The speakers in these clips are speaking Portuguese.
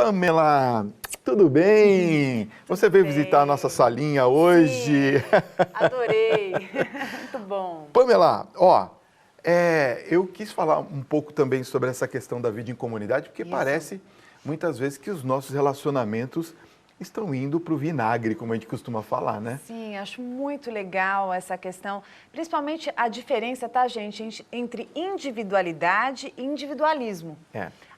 Pamela, tudo bem? Você veio visitar a nossa salinha hoje? Sim, adorei. Muito bom. Pamela, eu quis falar um pouco também sobre essa questão da vida em comunidade, porque parece muitas vezes que os nossos relacionamentos estão indo para o vinagre, como a gente costuma falar, né? Sim, acho muito legal essa questão, principalmente a diferença, tá, gente, entre individualidade e individualismo.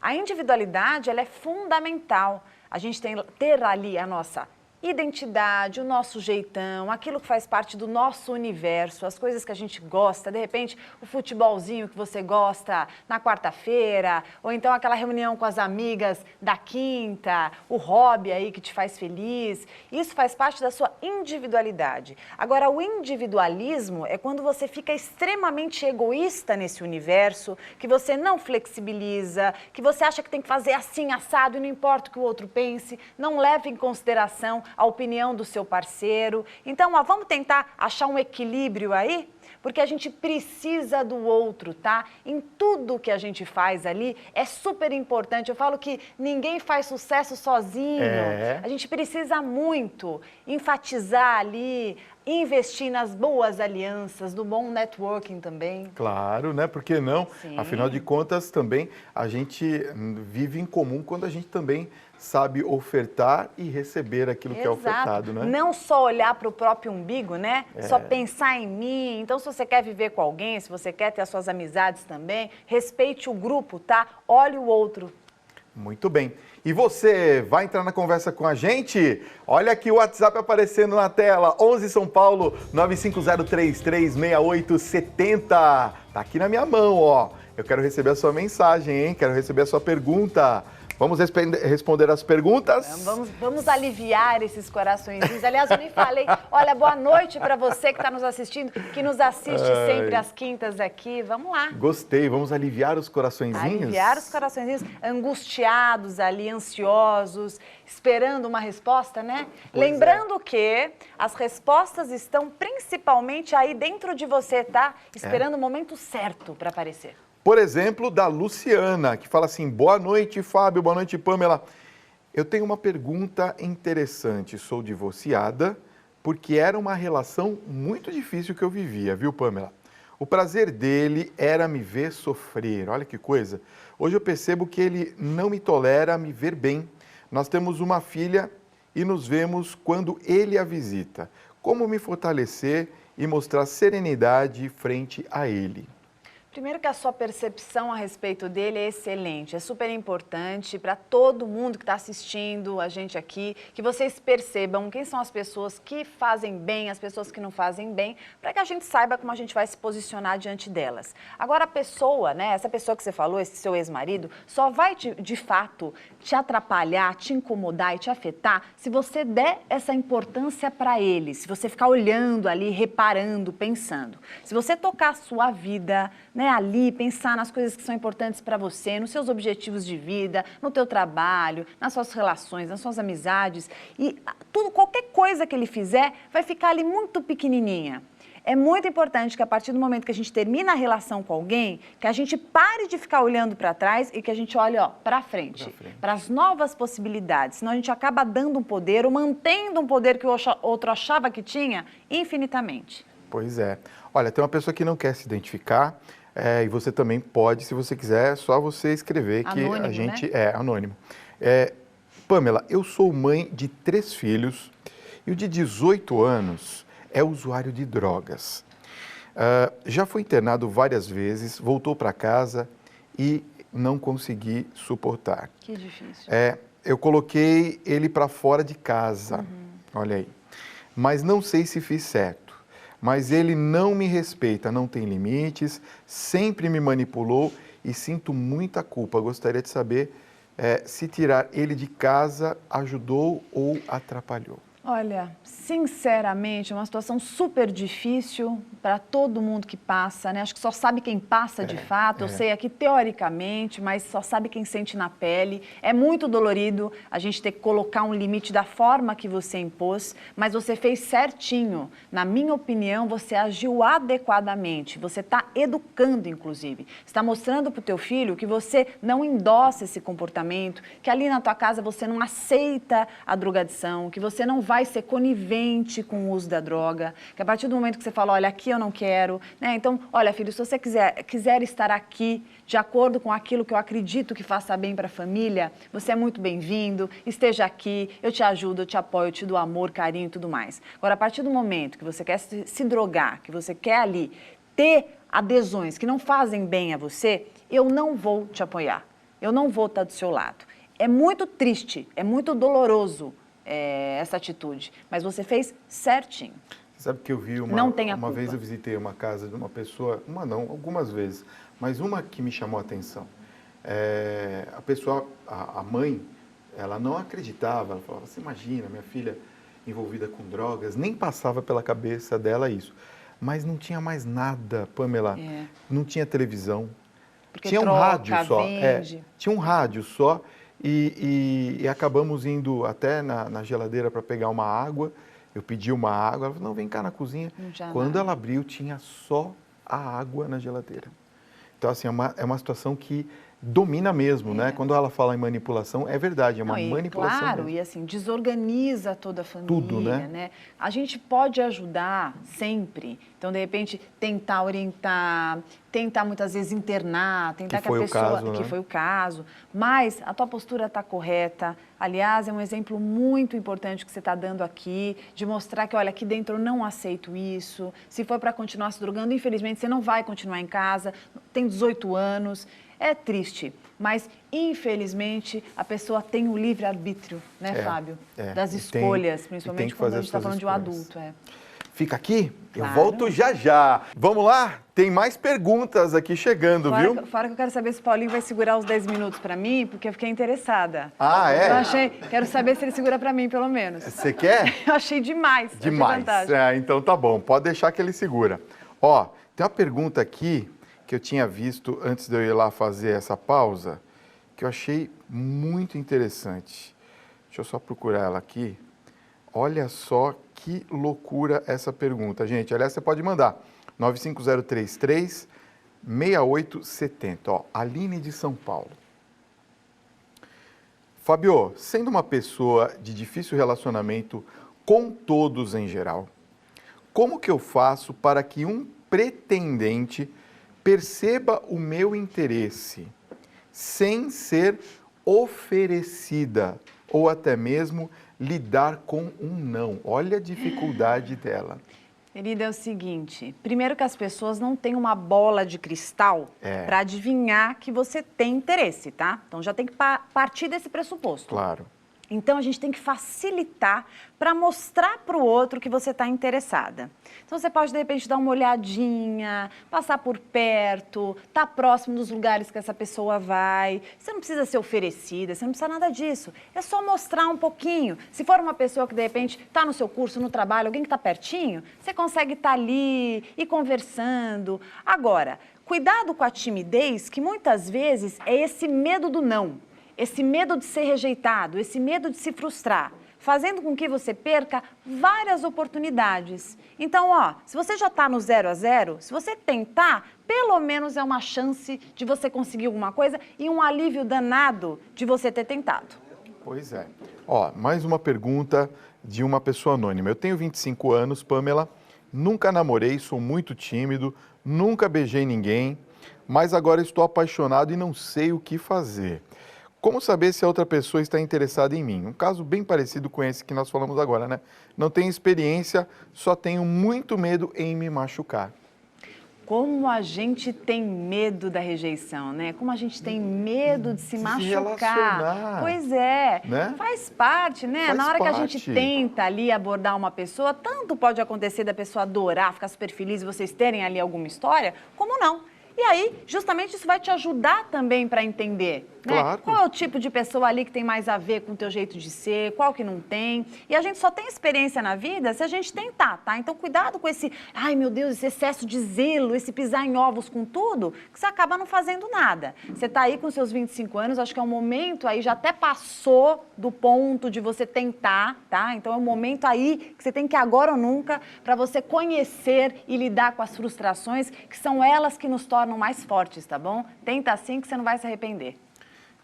A individualidade, ela é fundamental. A gente tem que ter ali a nossa identidade, o nosso jeitão, aquilo que faz parte do nosso universo, as coisas que a gente gosta, de repente o futebolzinho que você gosta na quarta-feira, ou então aquela reunião com as amigas da quinta, o hobby aí que te faz feliz, isso faz parte da sua individualidade. Agora, o individualismo é quando você fica extremamente egoísta nesse universo, que você não flexibiliza, que você acha que tem que fazer assim, assado, e não importa o que o outro pense, não leva em consideração a opinião do seu parceiro. Então, vamos tentar achar um equilíbrio aí? Porque a gente precisa do outro, tá? Em tudo que a gente faz ali, é super importante. Eu falo que ninguém faz sucesso sozinho. A gente precisa muito enfatizar ali, investir nas boas alianças, no bom networking também. Claro, né? Por que não? Sim. Afinal de contas, também a gente vive em comum quando a gente também sabe ofertar e receber aquilo que é ofertado, né? Não só olhar para o próprio umbigo, né? Só pensar em mim. Então, se você quer viver com alguém, se você quer ter as suas amizades também, respeite o grupo, tá? Olhe o outro. Muito bem. E você vai entrar na conversa com a gente? Olha aqui o WhatsApp aparecendo na tela, 11 São Paulo, 950336870. Tá aqui na minha mão, ó. Eu quero receber a sua mensagem, hein? Quero receber a sua pergunta. Vamos responder as perguntas? Vamos aliviar esses coraçõezinhos. Aliás, eu nem falei. Olha, boa noite para você que está nos assistindo, que nos assiste sempre às quintas aqui. Vamos lá. Gostei. Vamos aliviar os coraçõezinhos? Aliviar os coraçõezinhos, angustiados ali, ansiosos, esperando uma resposta, né? Lembrando que as respostas estão principalmente aí dentro de você, tá? Esperando o momento certo para aparecer. Por exemplo, da Luciana, que fala assim: boa noite, Fábio, boa noite, Pamela. Eu tenho uma pergunta interessante. Sou divorciada porque era uma relação muito difícil que eu vivia, viu, Pamela? O prazer dele era me ver sofrer. Olha que coisa. Hoje eu percebo que ele não me tolera me ver bem. Nós temos uma filha e nos vemos quando ele a visita. Como me fortalecer e mostrar serenidade frente a ele? Primeiro que a sua percepção a respeito dele é excelente, é super importante para todo mundo que está assistindo a gente aqui, que vocês percebam quem são as pessoas que fazem bem, as pessoas que não fazem bem, para que a gente saiba como a gente vai se posicionar diante delas. Agora a pessoa, né, essa pessoa que você falou, esse seu ex-marido, só vai de fato te atrapalhar, te incomodar e te afetar se você der essa importância para ele, se você ficar olhando ali, reparando, pensando. Se você tocar a sua vida, né, ali, pensar nas coisas que são importantes para você, nos seus objetivos de vida, no teu trabalho, nas suas relações, nas suas amizades, e qualquer coisa que ele fizer vai ficar ali muito pequenininha. É muito importante que a partir do momento que a gente termina a relação com alguém, que a gente pare de ficar olhando para trás e que a gente olhe para frente, para as novas possibilidades. Senão a gente acaba dando um poder ou mantendo um poder que o outro achava que tinha infinitamente. Pois é. Olha, tem uma pessoa que não quer se identificar, e você também pode, se você quiser, é só você escrever que anônimo, a gente... né? É, anônimo. Pamela, eu sou mãe de 3 filhos e o de 18 anos é usuário de drogas. Já foi internado várias vezes, voltou para casa e não consegui suportar. Que difícil. Eu coloquei ele para fora de casa, olha aí. Mas não sei se fiz certo. Mas ele não me respeita, não tem limites, sempre me manipulou e sinto muita culpa. Gostaria de saber se tirar ele de casa ajudou ou atrapalhou. Olha, sinceramente, é uma situação super difícil para todo mundo que passa, né? Acho que só sabe quem passa de fato. Eu sei aqui teoricamente, mas só sabe quem sente na pele. É muito dolorido a gente ter que colocar um limite da forma que você impôs, mas você fez certinho. Na minha opinião, você agiu adequadamente. Você está educando, inclusive. Está mostrando para o teu filho que você não endossa esse comportamento, que ali na tua casa você não aceita a drogadição, que você não vai ser conivente com o uso da droga, que a partir do momento que você fala, olha, aqui eu não quero, né? Então, olha, filho, se você quiser estar aqui de acordo com aquilo que eu acredito que faça bem para a família, você é muito bem-vindo, esteja aqui, eu te ajudo, eu te apoio, eu te dou amor, carinho e tudo mais. Agora, a partir do momento que você quer se drogar, que você quer ali ter adesões que não fazem bem a você, eu não vou te apoiar, eu não vou estar do seu lado. É muito triste, é muito doloroso essa atitude, mas você fez certinho. Sabe que eu vi uma vez eu visitei uma casa de uma pessoa, uma não, algumas vezes, mas uma que me chamou a atenção. A pessoa, a mãe, ela não acreditava, ela falava, você imagina, minha filha envolvida com drogas, nem passava pela cabeça dela isso. Mas não tinha mais nada, Pamela, não tinha televisão, porque tinha um rádio só, tinha um rádio só. E acabamos indo até na geladeira para pegar uma água. Eu pedi uma água, ela falou, não, vem cá na cozinha. Quando ela abriu, tinha só a água na geladeira. Então, assim, é uma situação que domina mesmo, né? Quando ela fala em manipulação, é verdade, é uma manipulação. Claro, mesmo. E assim, desorganiza toda a família, tudo, né? A gente pode ajudar sempre. Então, de repente, tentar orientar, tentar muitas vezes internar, tentar que a pessoa... Que foi o caso. Mas a tua postura está correta. Aliás, é um exemplo muito importante que você está dando aqui, de mostrar que, olha, aqui dentro eu não aceito isso. Se for para continuar se drogando, infelizmente, você não vai continuar em casa. Tem 18 anos. É triste, mas infelizmente a pessoa tem o livre-arbítrio, né, Fábio? Das escolhas, principalmente quando a gente está falando de um adulto. Fica aqui, claro. Eu volto já já. Vamos lá? Tem mais perguntas aqui chegando, viu? Fora que eu quero saber se o Paulinho vai segurar os 10 minutos para mim, porque eu fiquei interessada. Quero saber se ele segura para mim, pelo menos. Você quer? Eu achei demais. Demais. Então tá bom, pode deixar que ele segura. Ó, tem uma pergunta aqui que eu tinha visto antes de eu ir lá fazer essa pausa, que eu achei muito interessante. Deixa eu só procurar ela aqui. Olha só que loucura essa pergunta, gente. Aliás, você pode mandar 95033-6870. Ó, Aline de São Paulo. Fábio, sendo uma pessoa de difícil relacionamento com todos em geral, como que eu faço para que um pretendente perceba o meu interesse sem ser oferecida ou até mesmo lidar com um não? Olha a dificuldade dela. Querida, é o seguinte, primeiro que as pessoas não têm uma bola de cristal para adivinhar que você tem interesse, tá? Então já tem que partir desse pressuposto. Claro. Então, a gente tem que facilitar para mostrar para o outro que você está interessada. Então, você pode, de repente, dar uma olhadinha, passar por perto, estar próximo dos lugares que essa pessoa vai. Você não precisa ser oferecida, você não precisa nada disso. É só mostrar um pouquinho. Se for uma pessoa que, de repente, está no seu curso, no trabalho, alguém que está pertinho, você consegue estar ali e conversando. Agora, cuidado com a timidez, que muitas vezes é esse medo do não. Esse medo de ser rejeitado, esse medo de se frustrar, fazendo com que você perca várias oportunidades. Então, se você já está no 0 a 0, se você tentar, pelo menos é uma chance de você conseguir alguma coisa e um alívio danado de você ter tentado. Pois é. Mais uma pergunta de uma pessoa anônima. Eu tenho 25 anos, Pamela, nunca namorei, sou muito tímido, nunca beijei ninguém, mas agora estou apaixonado e não sei o que fazer. Como saber se a outra pessoa está interessada em mim? Um caso bem parecido com esse que nós falamos agora, né? Não tenho experiência, só tenho muito medo em me machucar. Como a gente tem medo da rejeição, né? Como a gente tem medo de se machucar. Pois é, né? Faz parte, né? Na hora que a gente tenta ali abordar uma pessoa, tanto pode acontecer da pessoa adorar, ficar super feliz e vocês terem ali alguma história, como não. E aí, justamente isso vai te ajudar também para entender, né? Claro. Qual é o tipo de pessoa ali que tem mais a ver com o teu jeito de ser, qual que não tem. E a gente só tem experiência na vida se a gente tentar, tá? Então, cuidado com esse, ai meu Deus, esse excesso de zelo, esse pisar em ovos com tudo, que você acaba não fazendo nada. Você tá aí com seus 25 anos, acho que é um momento aí, já até passou do ponto de você tentar, tá? Então, é um momento aí que você tem que agora ou nunca, para você conhecer e lidar com as frustrações, que são elas que nos tornam mais fortes, tá bom? Tenta assim que você não vai se arrepender.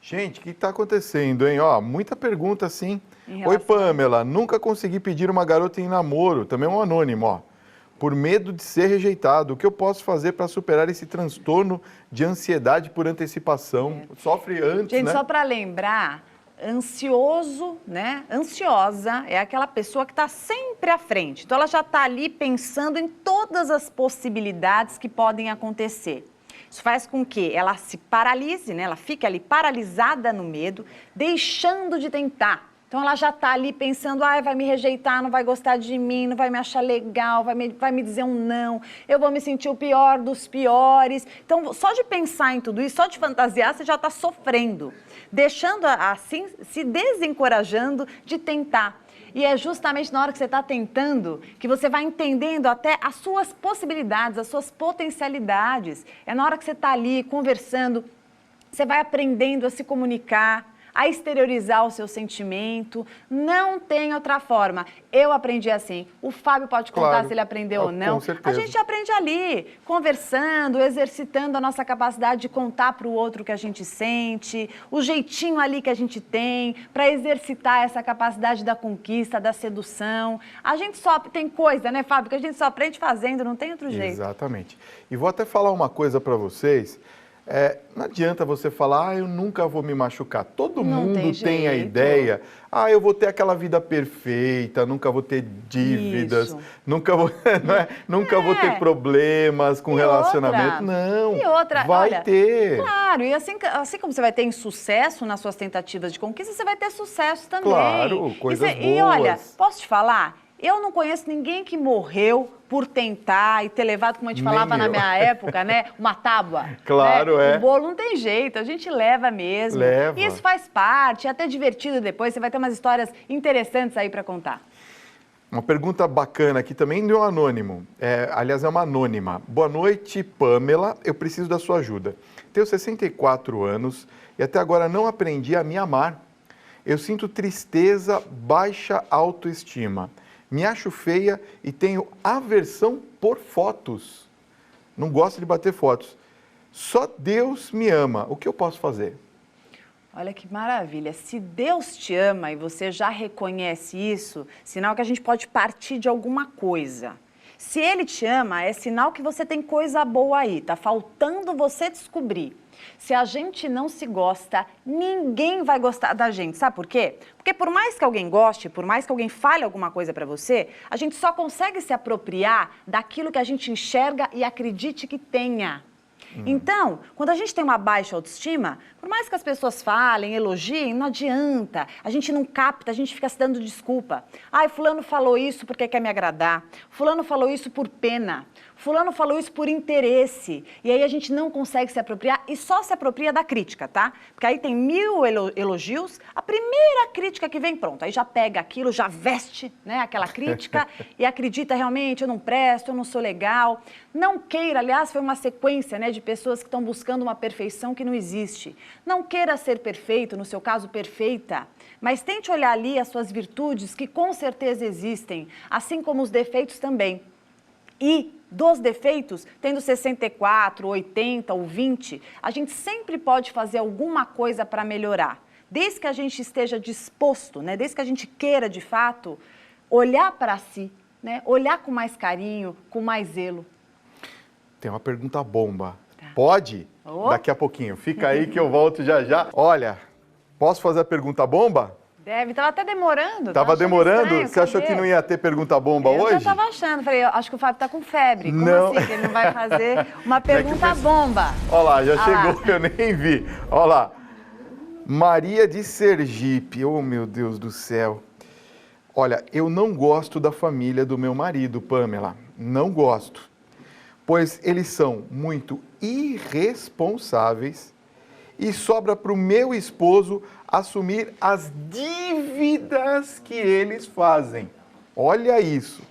Gente, o que está acontecendo, hein? Ó, muita pergunta assim. Oi, Pamela, nunca consegui pedir uma garota em namoro, também um anônimo, ó. Por medo de ser rejeitado, o que eu posso fazer para superar esse transtorno de ansiedade por antecipação? Sofre antes, gente, né? Só para lembrar, ansioso, né? Ansiosa é aquela pessoa que está sempre à frente. Então, ela já está ali pensando em todas as possibilidades que podem acontecer. Isso faz com que ela se paralise, né? Ela fique ali paralisada no medo, deixando de tentar. Então, ela já está ali pensando, vai me rejeitar, não vai gostar de mim, não vai me achar legal, vai me dizer um não, eu vou me sentir o pior dos piores. Então, só de pensar em tudo isso, só de fantasiar, você já está sofrendo, deixando assim, se desencorajando de tentar. E é justamente na hora que você está tentando que você vai entendendo até as suas possibilidades, as suas potencialidades. É na hora que você está ali conversando, você vai aprendendo a se comunicar, a exteriorizar o seu sentimento. Não tem outra forma. Eu aprendi assim. O Fábio pode contar Claro, se ele aprendeu ou não. com certeza. A gente aprende ali, conversando, exercitando a nossa capacidade de contar para o outro o que a gente sente, o jeitinho ali que a gente tem, para exercitar essa capacidade da conquista, da sedução. A gente só tem coisa, né, Fábio, que a gente só aprende fazendo, não tem outro jeito. Exatamente. E vou até falar uma coisa para vocês. Não adianta você falar, eu nunca vou me machucar. Todo mundo tem a ideia, eu vou ter aquela vida perfeita, nunca vou ter dívidas, nunca vou, nunca vou ter problemas com relacionamento. Não, vai ter. Claro, e assim como você vai ter insucesso nas suas tentativas de conquista, você vai ter sucesso também. Claro, coisas boas. E olha, posso te falar? Eu não conheço ninguém que morreu por tentar e ter levado, como a gente falava na minha época, né? Uma tábua. Claro, né? O bolo não tem jeito, a gente leva mesmo. Leva. E isso faz parte, é até divertido depois, você vai ter umas histórias interessantes aí para contar. Uma pergunta bacana aqui também de um anônimo. Aliás, é uma anônima. Boa noite, Pamela. Eu preciso da sua ajuda. Tenho 64 anos e até agora não aprendi a me amar. Eu sinto tristeza, baixa autoestima. Me acho feia e tenho aversão por fotos. Não gosto de bater fotos. Só Deus me ama. O que eu posso fazer? Olha que maravilha. Se Deus te ama e você já reconhece isso, sinal que a gente pode partir de alguma coisa. Se Ele te ama, é sinal que você tem coisa boa aí. Tá faltando você descobrir. Se a gente não se gosta, ninguém vai gostar da gente. Sabe por quê? Porque por mais que alguém goste, por mais que alguém fale alguma coisa pra você, a gente só consegue se apropriar daquilo que a gente enxerga e acredite que tenha. Então, quando a gente tem uma baixa autoestima, por mais que as pessoas falem, elogiem, não adianta. A gente não capta, a gente fica se dando desculpa. Fulano falou isso porque quer me agradar. Fulano falou isso por pena. Fulano falou isso por interesse. E aí a gente não consegue se apropriar e só se apropria da crítica, tá? Porque aí tem 1000 elogios, a primeira crítica que vem, pronto. Aí já pega aquilo, já veste, né, aquela crítica e acredita realmente, eu não presto, eu não sou legal. Não queira, aliás, foi uma sequência, né, de pessoas que estão buscando uma perfeição que não existe. Não queira ser perfeito, no seu caso, perfeita, mas tente olhar ali as suas virtudes, que com certeza existem, assim como os defeitos também. E dos defeitos, tendo 64, 80 ou 20, a gente sempre pode fazer alguma coisa para melhorar. Desde que a gente esteja disposto, né? Desde que a gente queira, de fato, olhar para si, né? Olhar com mais carinho, com mais zelo. Tem uma pergunta bomba. Tá. Pode? Daqui a pouquinho. Fica aí que eu volto já já. Olha, posso fazer a pergunta bomba? Deve, estava até demorando. Estava demorando? Estranho, você achou que não ia ter pergunta bomba hoje? Eu já estava achando. Falei, acho que o Fábio está com febre. Como assim que ele não vai fazer uma pergunta bomba? Olha lá, já chegou, eu nem vi. Olha lá. Maria de Sergipe. Oh, meu Deus do céu. Olha, eu não gosto da família do meu marido, Pamela. Não gosto. pois eles são muito irresponsáveis e sobra para o meu esposo assumir as dívidas que eles fazem. Olha isso.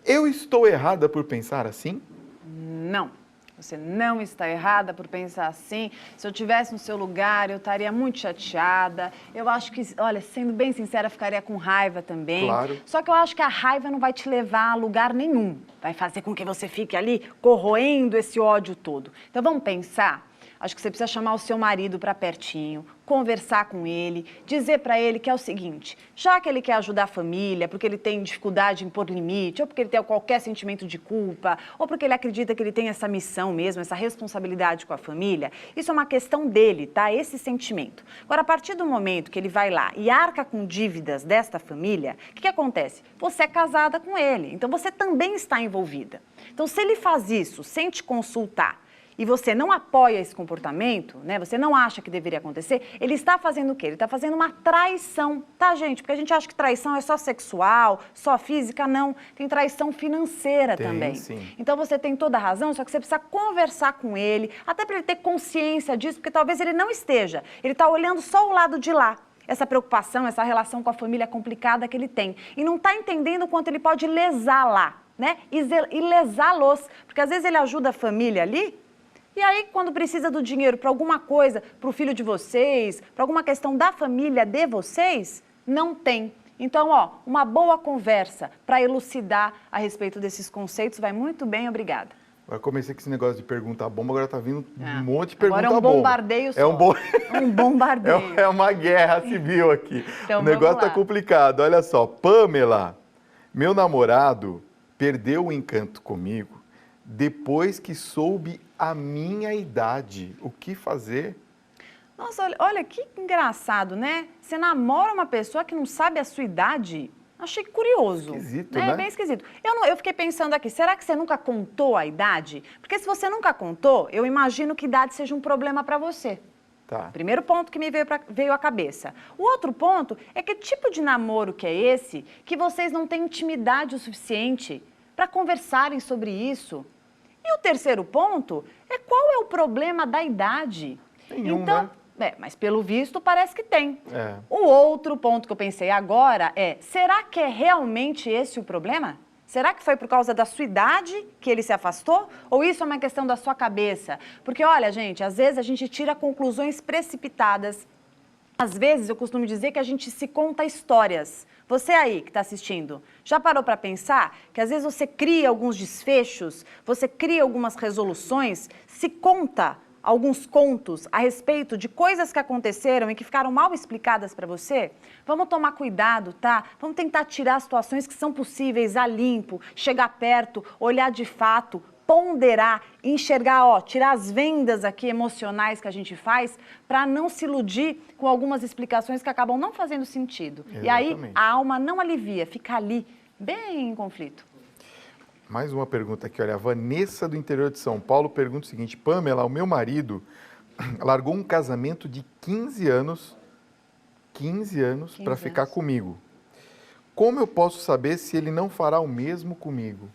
Eu estou errada por pensar assim? Não. Você não está errada por pensar assim. Se eu estivesse no seu lugar, eu estaria muito chateada. Eu acho que, olha, sendo bem sincera, ficaria com raiva também. Claro. Só que eu acho que a raiva não vai te levar a lugar nenhum. Vai fazer com que você fique ali corroendo esse ódio todo. Então vamos pensar. Acho que você precisa chamar o seu marido para pertinho, conversar com ele, dizer para ele que é o seguinte, já que ele quer ajudar a família, porque ele tem dificuldade em pôr limite, ou porque ele tem qualquer sentimento de culpa, ou porque ele acredita que ele tem essa missão mesmo, essa responsabilidade com a família, isso é uma questão dele, tá? Esse sentimento. Agora, a partir do momento que ele vai lá e arca com dívidas desta família, o que acontece? Você é casada com ele, então você também está envolvida. Então, se ele faz isso sem te consultar, e você não apoia esse comportamento, né? Você não acha que deveria acontecer, ele está fazendo o quê? Ele está fazendo uma traição, tá, gente? Porque a gente acha que traição é só sexual, só física, não. Tem traição financeira também. Sim. Então você tem toda a razão, só que você precisa conversar com ele, até para ele ter consciência disso, porque talvez ele não esteja. Ele está olhando só o lado de lá. Essa preocupação, essa relação com a família complicada que ele tem. E não está entendendo o quanto ele pode lesar lá, né? E lesá-los. Porque às vezes ele ajuda a família ali, e aí, quando precisa do dinheiro para alguma coisa, para o filho de vocês, para alguma questão da família de vocês, não tem. Então, uma boa conversa para elucidar a respeito desses conceitos vai muito bem, obrigada. Eu comecei com esse negócio de pergunta bomba, agora tá vindo um monte de pergunta bomba. Agora é um bombardeio só. Um bombardeio. É uma guerra civil aqui. Então, o negócio tá complicado. Olha só, Pamela, meu namorado perdeu o encanto comigo depois que soube a minha idade. O que fazer? Nossa, olha que engraçado, né? Você namora uma pessoa que não sabe a sua idade? Achei curioso. Esquisito, né? É bem esquisito. Eu fiquei pensando aqui, será que você nunca contou a idade? Porque se você nunca contou, eu imagino que idade seja um problema para você. Tá. Primeiro ponto que me veio à cabeça. O outro ponto é que tipo de namoro que é esse que vocês não têm intimidade o suficiente para conversarem sobre isso? E o terceiro ponto é qual é o problema da idade? Nenhum, então, né? Mas pelo visto parece que tem. É. O outro ponto que eu pensei agora é, será que é realmente esse o problema? Será que foi por causa da sua idade que ele se afastou? Ou isso é uma questão da sua cabeça? Porque olha, gente, às vezes a gente tira conclusões precipitadas. Às vezes eu costumo dizer que a gente se conta histórias. Você aí que está assistindo, já parou para pensar que às vezes você cria alguns desfechos, você cria algumas resoluções, se conta alguns contos a respeito de coisas que aconteceram e que ficaram mal explicadas para você? Vamos tomar cuidado, tá? Vamos tentar tirar situações que são possíveis a limpo, chegar perto, olhar de fato, ponderar, enxergar, tirar as vendas aqui emocionais que a gente faz para não se iludir com algumas explicações que acabam não fazendo sentido. Exatamente. E aí a alma não alivia, fica ali, bem em conflito. Mais uma pergunta aqui, olha, a Vanessa do interior de São Paulo pergunta o seguinte, Pamela, o meu marido largou um casamento de 15 anos para ficar comigo. Como eu posso saber se ele não fará o mesmo comigo?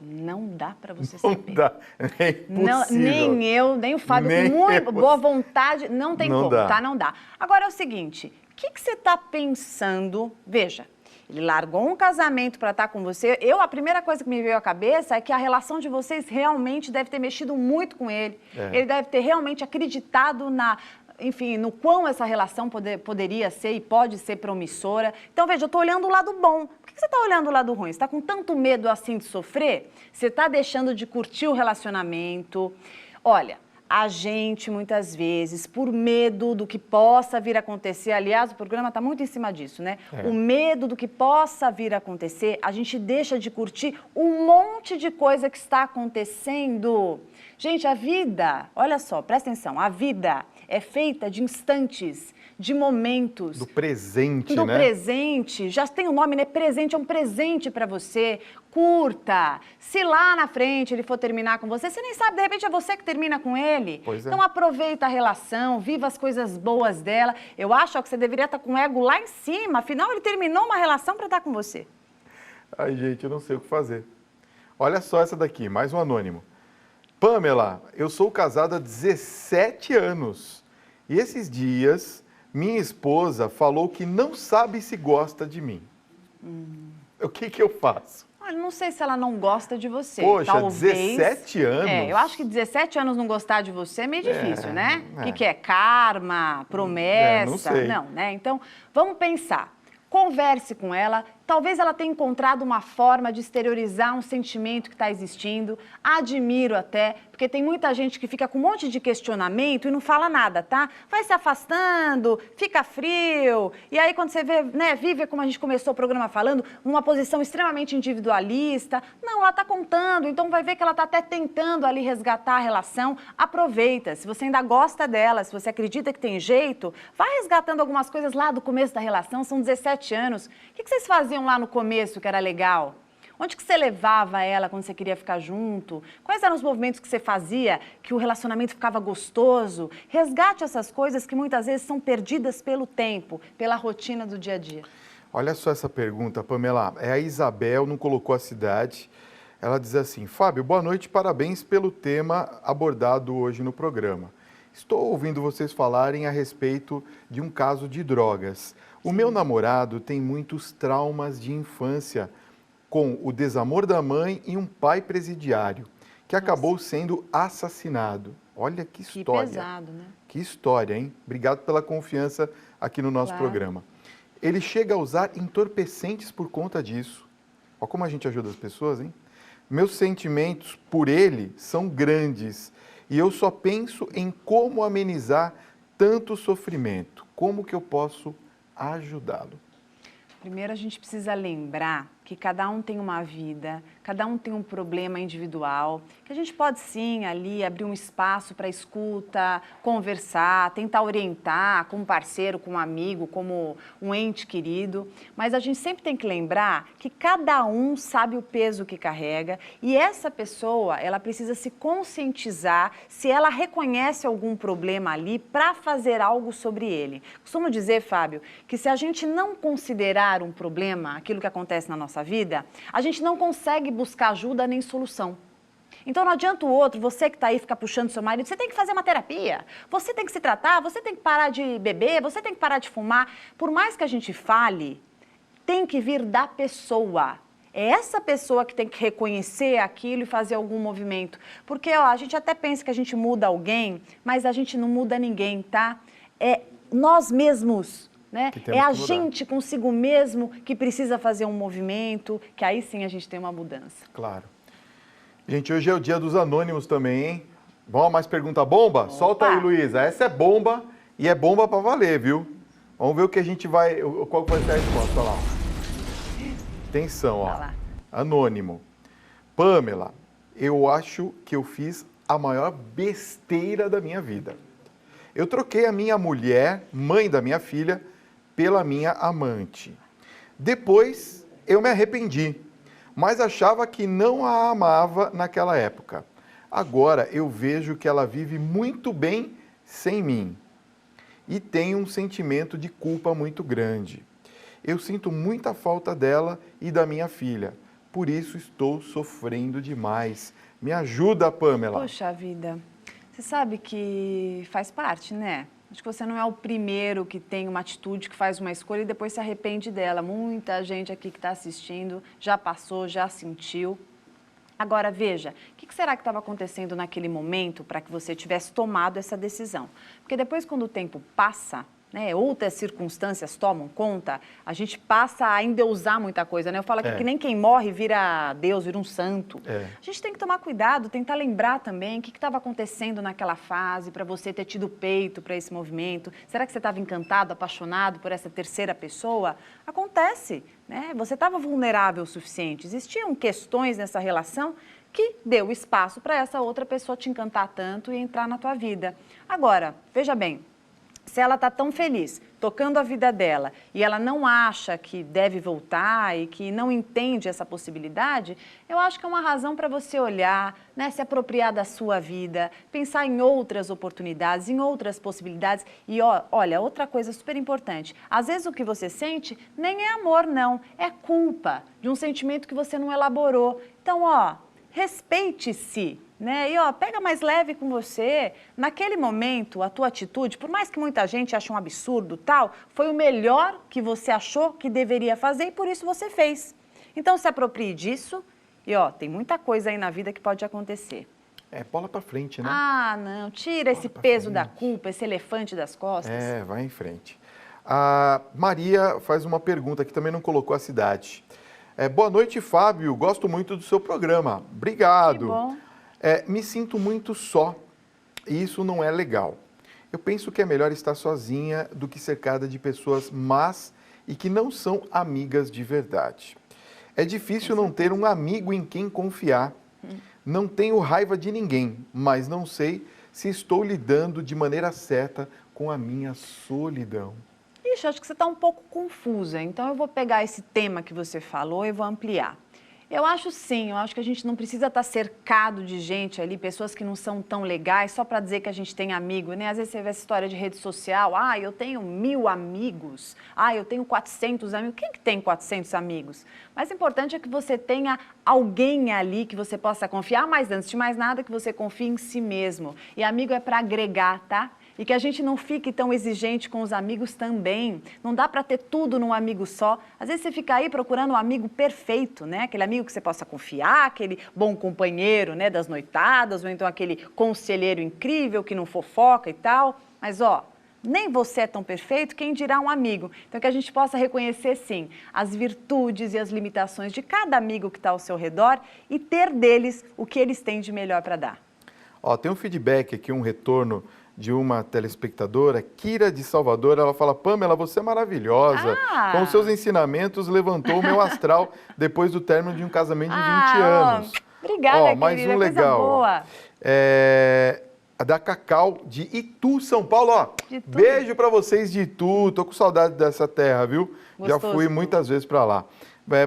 Não dá para você Não saber. dá, é impossível. Nem eu, nem o Fábio, Nem com muita eu. boa vontade, não tem Não como, dá. tá? Não dá. Agora é o seguinte, o que você está pensando? Veja, ele largou um casamento para estar com você. A primeira coisa que me veio à cabeça é que a relação de vocês realmente deve ter mexido muito com ele. É. Ele deve ter realmente acreditado no quão essa relação poderia ser e pode ser promissora. Então, veja, eu estou olhando o lado bom. Por que você está olhando o lado ruim? Você está com tanto medo assim de sofrer? Você está deixando de curtir o relacionamento? Olha, a gente, muitas vezes, por medo do que possa vir a acontecer, aliás, o programa está muito em cima disso, né? É. O medo do que possa vir a acontecer, a gente deixa de curtir um monte de coisa que está acontecendo. Gente, a vida, olha só, presta atenção, a vida é feita de instantes, de momentos. Do presente, Do né? presente, já tem o nome, né? Presente, é um presente para você. Curta. Se lá na frente ele for terminar com você, você nem sabe, de repente é você que termina com ele. Pois é. Então aproveita a relação, viva as coisas boas dela. Eu acho que você deveria estar com o ego lá em cima, afinal ele terminou uma relação para estar com você. Ai, gente, eu não sei o que fazer. Olha só essa daqui, mais um anônimo. Pamela, eu sou casado há 17 anos e esses dias minha esposa falou que não sabe se gosta de mim. O que eu faço? Olha, não sei se ela não gosta de você. Poxa, talvez. 17 anos? Eu acho que 17 anos não gostar de você é meio difícil, né? O que é? Karma? Promessa? Não sei. Não, né? Então, vamos pensar. Converse com ela. Talvez ela tenha encontrado uma forma de exteriorizar um sentimento que está existindo. Admiro até, porque tem muita gente que fica com um monte de questionamento e não fala nada, tá? Vai se afastando, fica frio. E aí, quando você vê, né, vive, como a gente começou o programa falando, uma posição extremamente individualista. Não, ela está contando, então vai ver que ela está até tentando ali resgatar a relação. Aproveita. Se você ainda gosta dela, se você acredita que tem jeito, vai resgatando algumas coisas lá do começo da relação. São 17 anos. O que vocês faziam lá no começo que era legal? Onde que você levava ela quando você queria ficar junto? Quais eram os movimentos que você fazia que o relacionamento ficava gostoso? Resgate essas coisas que muitas vezes são perdidas pelo tempo, pela rotina do dia a dia. Olha só essa pergunta, Pamela. É a Isabel, não colocou a cidade. Ela diz assim, Fábio, boa noite, parabéns pelo tema abordado hoje no programa. Estou ouvindo vocês falarem a respeito de um caso de drogas. O meu namorado tem muitos traumas de infância, com o desamor da mãe e um pai presidiário, que acabou sendo assassinado. Olha que história. Que pesado, né? Que história, hein? Obrigado pela confiança aqui no nosso programa. Ele chega a usar entorpecentes por conta disso. Olha como a gente ajuda as pessoas, hein? Meus sentimentos por ele são grandes e eu só penso em como amenizar tanto sofrimento. Como que eu posso ajudá-lo? Primeiro, a gente precisa lembrar que cada um tem uma vida, cada um tem um problema individual, que a gente pode sim ali abrir um espaço para escuta, conversar, tentar orientar como parceiro, como amigo, como um ente querido, mas a gente sempre tem que lembrar que cada um sabe o peso que carrega e essa pessoa, ela precisa se conscientizar se ela reconhece algum problema ali para fazer algo sobre ele. Costumo dizer, Fábio, que se a gente não considerar um problema, aquilo que acontece na nossa vida, a gente não consegue buscar ajuda nem solução. Então não adianta o outro, você que está aí, ficar puxando seu marido, você tem que fazer uma terapia, você tem que se tratar, você tem que parar de beber, você tem que parar de fumar. Por mais que a gente fale, tem que vir da pessoa. É essa pessoa que tem que reconhecer aquilo e fazer algum movimento. Porque a gente até pensa que a gente muda alguém, mas a gente não muda ninguém, tá? É nós mesmos. Né? É a gente consigo mesmo que precisa fazer um movimento, que aí sim a gente tem uma mudança. Claro. Gente, hoje é o dia dos anônimos também, hein? Vamos a mais pergunta bomba? Opa. Solta aí, Luísa. Essa é bomba e é bomba pra valer, viu? Vamos ver o que a gente vai... Qual vai ser a resposta lá? Atenção, ó. Lá. Anônimo. Pamela, eu acho que eu fiz a maior besteira da minha vida. Eu troquei a minha mulher, mãe da minha filha, pela minha amante. Depois, eu me arrependi, mas achava que não a amava naquela época. Agora, eu vejo que ela vive muito bem sem mim e tem um sentimento de culpa muito grande. Eu sinto muita falta dela e da minha filha, por isso estou sofrendo demais. Me ajuda, Pamela. Poxa vida, você sabe que faz parte, né? Acho que você não é o primeiro que tem uma atitude, que faz uma escolha e depois se arrepende dela. Muita gente aqui que está assistindo já passou, já sentiu. Agora, veja, o que será que estava acontecendo naquele momento para que você tivesse tomado essa decisão? Porque depois, quando o tempo passa, né, outras circunstâncias tomam conta, a gente passa a endeusar muita coisa, né? Eu falo aqui que nem quem morre vira Deus, vira um santo. A gente tem que tomar cuidado, tentar lembrar também o que estava acontecendo naquela fase para você ter tido peito para esse movimento. Será que você estava encantado, apaixonado por essa terceira pessoa? Acontece, né? Você estava vulnerável o suficiente. Existiam questões nessa relação que deu espaço para essa outra pessoa te encantar tanto e entrar na tua vida. Agora, veja bem, se ela está tão feliz, tocando a vida dela, e ela não acha que deve voltar e que não entende essa possibilidade, eu acho que é uma razão para você olhar, né, se apropriar da sua vida, pensar em outras oportunidades, em outras possibilidades. E olha, outra coisa super importante, às vezes o que você sente nem é amor, não, é culpa de um sentimento que você não elaborou. Então, respeite-se, né? E, pega mais leve com você. Naquele momento, a tua atitude, por mais que muita gente ache um absurdo, tal, foi o melhor que você achou que deveria fazer e por isso você fez. Então, se aproprie disso e, tem muita coisa aí na vida que pode acontecer. Bola pra frente, né? Ah, não, tira esse peso da culpa, esse elefante das costas. Vai em frente. A Maria faz uma pergunta que também não colocou a cidade. Boa noite, Fábio. Gosto muito do seu programa. Obrigado. Que bom. Me sinto muito só e isso não é legal. Eu penso que é melhor estar sozinha do que cercada de pessoas más e que não são amigas de verdade. É difícil não ter um amigo em quem confiar. Não tenho raiva de ninguém, mas não sei se estou lidando de maneira certa com a minha solidão. Ixi, acho que você está um pouco confusa, então eu vou pegar esse tema que você falou e vou ampliar. Eu acho sim, eu acho que a gente não precisa estar cercado de gente ali, pessoas que não são tão legais, só para dizer que a gente tem amigo, né? Às vezes você vê essa história de rede social, eu tenho 1000 amigos, eu tenho 400 amigos. Quem que tem 400 amigos? Mas o importante é que você tenha alguém ali que você possa confiar, mas antes de mais nada, que você confie em si mesmo. E amigo é para agregar, tá? E que a gente não fique tão exigente com os amigos também. Não dá para ter tudo num amigo só. Às vezes você fica aí procurando um amigo perfeito, né? Aquele amigo que você possa confiar, aquele bom companheiro, né, das noitadas, ou então aquele conselheiro incrível que não fofoca e tal. Mas, nem você é tão perfeito, quem dirá um amigo. Então, que a gente possa reconhecer, sim, as virtudes e as limitações de cada amigo que está ao seu redor e ter deles o que eles têm de melhor para dar. Tem um feedback aqui, um retorno de uma telespectadora, Kira de Salvador. Ela fala: Pamela, você é maravilhosa. Com os seus ensinamentos levantou o meu astral depois do término de um casamento de 20 anos. Obrigada, mais querida, um legal. Coisa boa. A da Cacau de Itu, São Paulo. Beijo para vocês de Itu. Tô com saudade dessa terra, viu? Gostoso. Já fui muitas vezes para lá.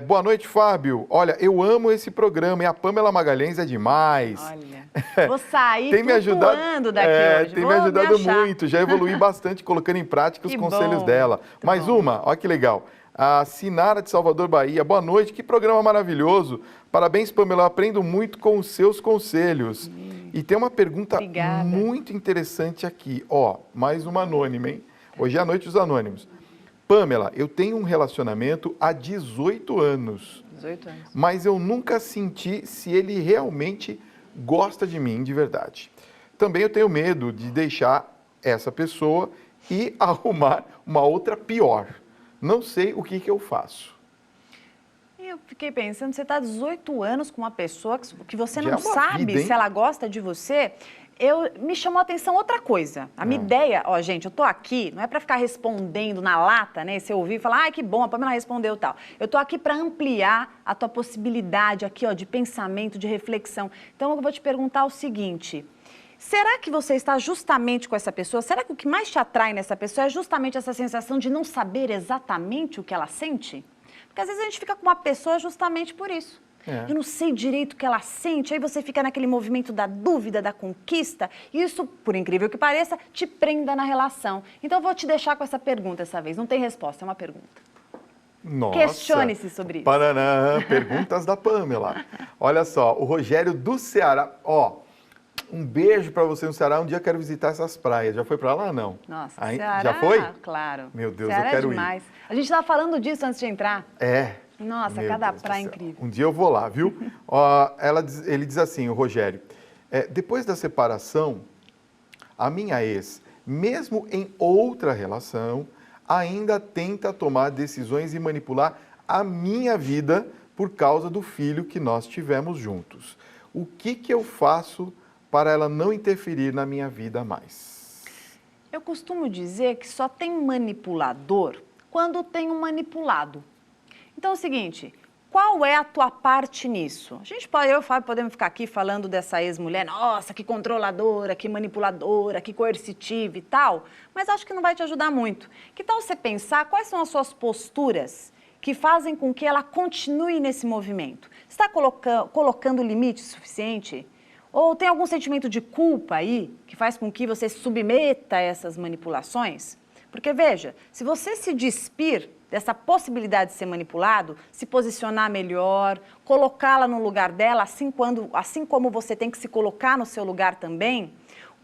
Boa noite, Fábio. Olha, eu amo esse programa e a Pamela Magalhães é demais. Olha, vou sair flutuando daqui hoje. Tem me ajudado muito, já evoluí bastante colocando em prática os conselhos dela. Mais uma, olha que legal. A Sinara de Salvador, Bahia. Boa noite, que programa maravilhoso. Parabéns, Pamela, eu aprendo muito com os seus conselhos. E tem uma pergunta muito interessante aqui. Mais uma anônima, hein? Hoje é a noite dos anônimos. Pamela, eu tenho um relacionamento há 18 anos. 18 anos. Mas eu nunca senti se ele realmente gosta de mim de verdade. Também eu tenho medo de deixar essa pessoa e arrumar uma outra pior. Não sei o que eu faço. Eu fiquei pensando, você está 18 anos com uma pessoa que você Já não sabe se ela gosta de você. Me chamou a atenção outra coisa. A minha ideia, gente, eu tô aqui, não é para ficar respondendo na lata, né? Você ouvir e falar, que bom, a Pamela respondeu tal. Eu tô aqui para ampliar a tua possibilidade aqui, de pensamento, de reflexão. Então, eu vou te perguntar o seguinte: será que você está justamente com essa pessoa? Será que o que mais te atrai nessa pessoa é justamente essa sensação de não saber exatamente o que ela sente? Porque às vezes a gente fica com uma pessoa justamente por isso. Eu não sei direito o que ela sente, aí você fica naquele movimento da dúvida, da conquista, e isso, por incrível que pareça, te prenda na relação. Então, eu vou te deixar com essa pergunta dessa vez. Não tem resposta, é uma pergunta. Nossa! Questione-se sobre isso. Paranã, perguntas da Pamela. Olha só, o Rogério do Ceará. Um beijo para você no Ceará. Um dia eu quero visitar essas praias. Já foi para lá, não? Nossa, Ceará, já foi? Claro. Meu Deus, Ceará eu quero ir. A gente estava falando disso antes de entrar. Nossa, cada praia incrível. Um dia eu vou lá, viu? Ele diz assim, o Rogério: depois da separação, a minha ex, mesmo em outra relação, ainda tenta tomar decisões e manipular a minha vida por causa do filho que nós tivemos juntos. O que eu faço para ela não interferir na minha vida mais? Eu costumo dizer que só tem manipulador quando tem um manipulado. Então é o seguinte, qual é a tua parte nisso? Eu e o Fábio podemos ficar aqui falando dessa ex-mulher, nossa, que controladora, que manipuladora, que coercitiva e tal, mas acho que não vai te ajudar muito. Que tal você pensar quais são as suas posturas que fazem com que ela continue nesse movimento? Você está colocando limite suficiente? Ou tem algum sentimento de culpa aí que faz com que você se submeta a essas manipulações? Porque veja, se você se despir dessa possibilidade de ser manipulado, se posicionar melhor, colocá-la no lugar dela, assim como você tem que se colocar no seu lugar também,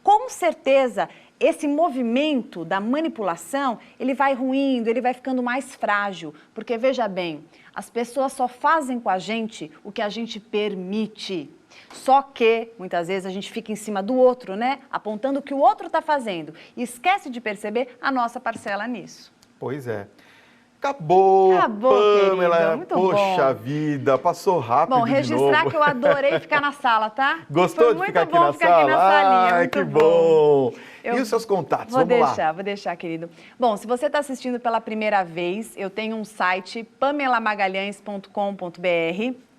com certeza esse movimento da manipulação, ele vai ruindo, ele vai ficando mais frágil, porque veja bem, as pessoas só fazem com a gente o que a gente permite. Só que, muitas vezes, a gente fica em cima do outro, né? Apontando o que o outro está fazendo. E esquece de perceber a nossa parcela nisso. Pois é. Acabou, Pamela. Querido, muito Poxa bom. vida, passou rápido. Bom, registrar que eu adorei ficar na sala, tá? Gostou de ficar aqui na sala? Aqui na salinha, Ai, que bom. E os seus contatos? Vou Vamos lá. Vou deixar, querido. Bom, se você está assistindo pela primeira vez, eu tenho um site, pamelamagalhães.com.br.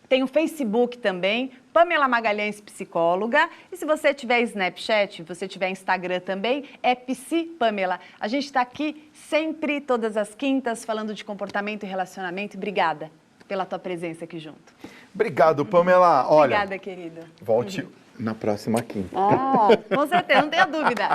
Tem o Facebook também, Pamela Magalhães Psicóloga. E se você tiver Snapchat, você tiver Instagram também, é Psi Pamela. A gente está aqui sempre, todas as quintas, falando de comportamento e relacionamento. Obrigada pela tua presença aqui junto. Obrigado, Pamela. Olha, obrigada, querida. Volte na próxima quinta. Com certeza, não tenha dúvida.